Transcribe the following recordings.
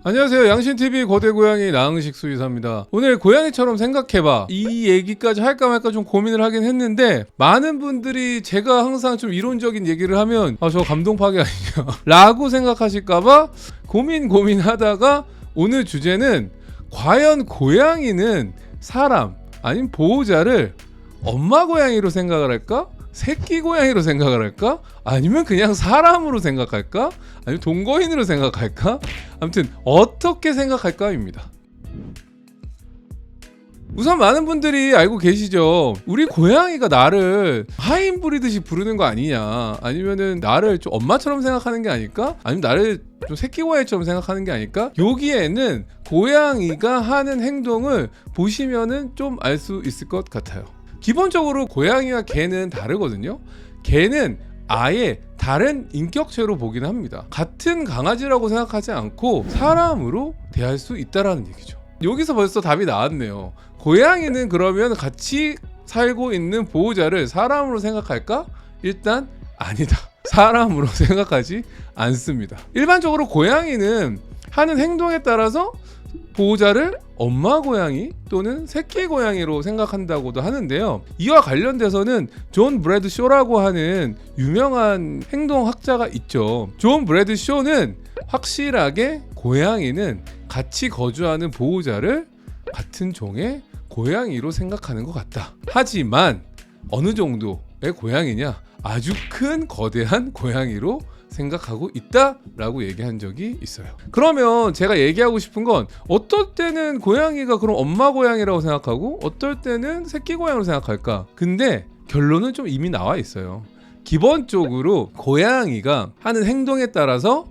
안녕하세요. 양신TV 거대고양이 나흥식 수의사입니다. 오늘 고양이처럼 생각해봐, 이 얘기까지 할까 말까 좀 고민을 하긴 했는데, 많은 분들이 제가 항상 좀 이론적인 얘기를 하면 저 감동 파괴 아니냐 라고 생각하실까봐 고민하다가 오늘 주제는 과연 고양이는 사람 아니면 보호자를 엄마 고양이로 생각을 할까? 새끼 고양이로 생각을 할까? 아니면 그냥 사람으로 생각할까? 아니면 동거인으로 생각할까? 아무튼 어떻게 생각할까입니다. 우선 많은 분들이 알고 계시죠? 우리 고양이가 나를 하인 부리듯이 부르는 거 아니냐, 아니면은 나를 좀 엄마처럼 생각하는 게 아닐까? 아니면 나를 좀 새끼 고양이처럼 생각하는 게 아닐까? 여기에는 고양이가 하는 행동을 보시면은 좀 알 수 있을 것 같아요. 기본적으로 고양이와 개는 다르거든요. 개는 아예 다른 인격체로 보기는 합니다. 같은 강아지라고 생각하지 않고 사람으로 대할 수 있다라는 얘기죠. 여기서 벌써 답이 나왔네요. 고양이는 그러면 같이 살고 있는 보호자를 사람으로 생각할까? 일단 아니다. 사람으로 생각하지 않습니다. 일반적으로 고양이는 하는 행동에 따라서 보호자를 엄마 고양이 또는 새끼 고양이로 생각한다고도 하는데요. 이와 관련돼서는 존 브래드쇼라고 하는 유명한 행동학자가 있죠. 존 브래드쇼는 확실하게 고양이는 같이 거주하는 보호자를 같은 종의 고양이로 생각하는 것 같다. 하지만 어느 정도의 고양이냐? 아주 큰 거대한 고양이로 생각하고 있다라고 얘기한 적이 있어요. 그러면 제가 얘기하고 싶은 건, 어떨 때는 고양이가 그럼 엄마 고양이라고 생각하고 어떨 때는 새끼 고양이로 생각할까? 근데 결론은 좀 이미 나와 있어요. 기본적으로 고양이가 하는 행동에 따라서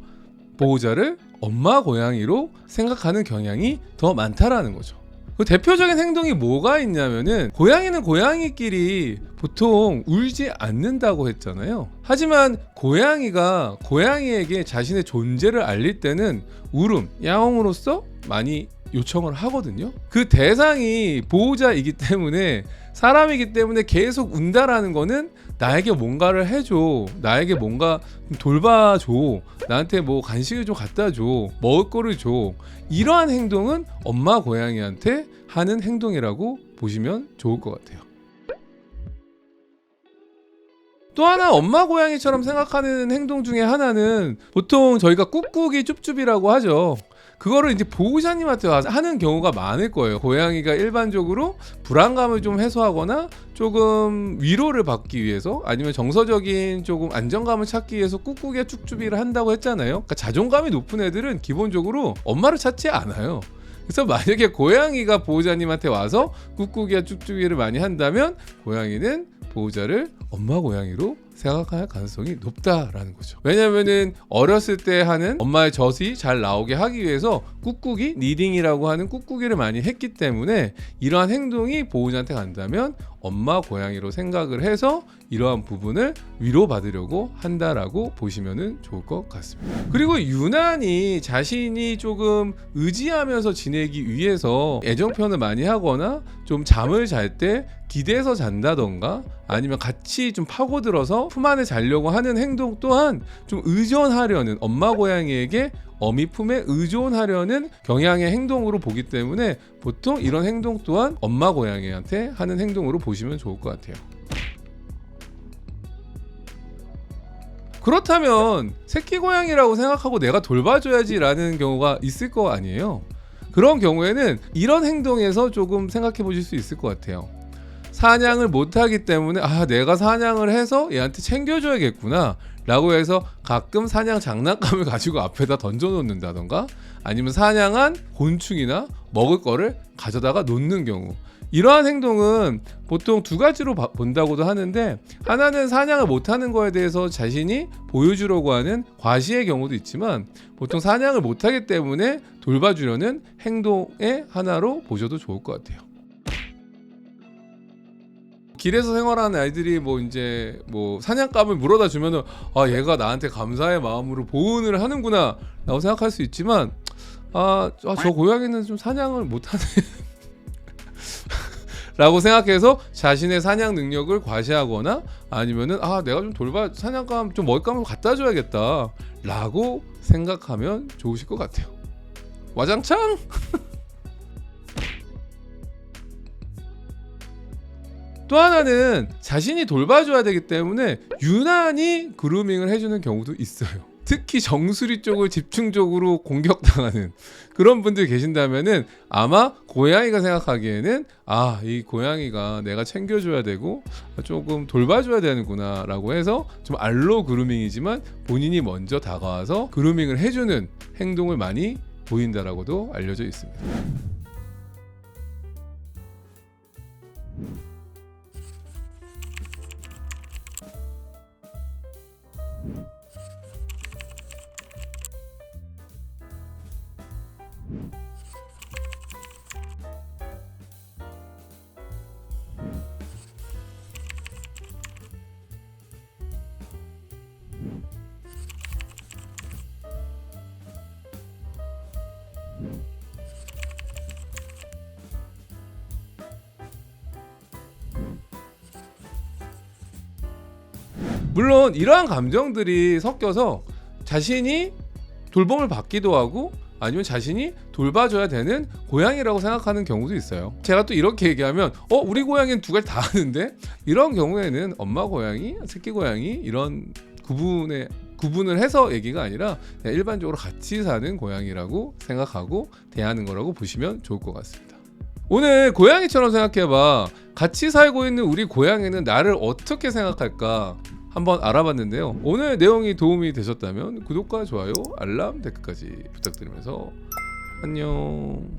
보호자를 엄마 고양이로 생각하는 경향이 더 많다라는 거죠. 그 대표적인 행동이 뭐가 있냐면은, 고양이는 고양이끼리 보통 울지 않는다고 했잖아요. 하지만 고양이가 고양이에게 자신의 존재를 알릴 때는 울음, 야옹으로써 많이 요청을 하거든요. 그 대상이 보호자이기 때문에, 사람이기 때문에 계속 운다라는 거는 나에게 뭔가를 해줘, 나에게 뭔가 돌봐줘, 나한테 뭐 간식을 좀 갖다 줘, 먹을 거를 줘, 이러한 행동은 엄마 고양이한테 하는 행동이라고 보시면 좋을 것 같아요. 또 하나 엄마 고양이처럼 생각하는 행동 중에 하나는, 보통 저희가 꾹꾹이 쭈쭈비라고 하죠. 그거를 이제 보호자님한테 와서 하는 경우가 많을 거예요. 고양이가 일반적으로 불안감을 좀 해소하거나 조금 위로를 받기 위해서, 아니면 정서적인 조금 안정감을 찾기 위해서 꾹꾹이와 쭈쭈비를 한다고 했잖아요. 그러니까 자존감이 높은 애들은 기본적으로 엄마를 찾지 않아요. 그래서 만약에 고양이가 보호자님한테 와서 꾹꾹이와 쭈쭈비를 많이 한다면, 고양이는 보호자를 엄마 고양이로 생각할 가능성이 높다라는 거죠. 왜냐면은 어렸을 때 하는 엄마의 젖이 잘 나오게 하기 위해서 꾹꾹이, 니딩이라고 하는 꾹꾹이를 많이 했기 때문에, 이러한 행동이 보호자한테 간다면 엄마 고양이로 생각을 해서 이러한 부분을 위로받으려고 한다라고 보시면 좋을 것 같습니다. 그리고 유난히 자신이 조금 의지하면서 지내기 위해서 애정 표현을 많이 하거나, 좀 잠을 잘 때 기대서 잔다던가, 아니면 같이 좀 파고들어서 품 안에 자려고 하는 행동 또한 좀 의존하려는, 엄마 고양이에게 어미 품에 의존하려는 경향의 행동으로 보기 때문에, 보통 이런 행동 또한 엄마 고양이한테 하는 행동으로 보시면 좋을 것 같아요. 그렇다면 새끼 고양이라고 생각하고 내가 돌봐줘야지 라는 경우가 있을 거 아니에요. 그런 경우에는 이런 행동에서 조금 생각해 보실 수 있을 것 같아요. 사냥을 못하기 때문에 내가 사냥을 해서 얘한테 챙겨줘야겠구나 라고 해서 가끔 사냥 장난감을 가지고 앞에다 던져놓는다던가, 아니면 사냥한 곤충이나 먹을 거를 가져다가 놓는 경우, 이러한 행동은 보통 두 가지로 본다고도 하는데, 하나는 사냥을 못하는 거에 대해서 자신이 보여주려고 하는 과시의 경우도 있지만, 보통 사냥을 못하기 때문에 돌봐주려는 행동의 하나로 보셔도 좋을 것 같아요. 길에서 생활하는 아이들이 이제 사냥감을 물어다 주면은 얘가 나한테 감사의 마음으로 보은을 하는구나 라고 생각할 수 있지만, 저 고양이는 좀 사냥을 못하네 라고 생각해서 자신의 사냥 능력을 과시하거나, 아니면은 내가 좀 사냥감 좀 먹잇감을 갖다 줘야겠다 라고 생각하면 좋으실 것 같아요. 와장창? 또 하나는 자신이 돌봐줘야 되기 때문에 유난히 그루밍을 해주는 경우도 있어요. 특히 정수리 쪽을 집중적으로 공격당하는 그런 분들이 계신다면은 아마 고양이가 생각하기에는 아, 이 고양이가 내가 챙겨줘야 되고 조금 돌봐줘야 되는구나 라고 해서 좀 알로 그루밍이지만 본인이 먼저 다가와서 그루밍을 해주는 행동을 많이 보인다라고도 알려져 있습니다. 물론 이러한 감정들이 섞여서 자신이 돌봄을 받기도 하고 아니면 자신이 돌봐줘야 되는 고양이라고 생각하는 경우도 있어요. 제가 또 이렇게 얘기하면 우리 고양이는 두 가지 다 하는데, 이런 경우에는 엄마 고양이, 새끼 고양이 이런 구분을 해서 얘기가 아니라 그냥 일반적으로 같이 사는 고양이라고 생각하고 대하는 거라고 보시면 좋을 것 같습니다. 오늘 고양이처럼 생각해봐. 같이 살고 있는 우리 고양이는 나를 어떻게 생각할까 한번 알아봤는데요. 오늘 내용이 도움이 되셨다면 구독과 좋아요, 알람, 댓글까지 부탁드리면서 안녕.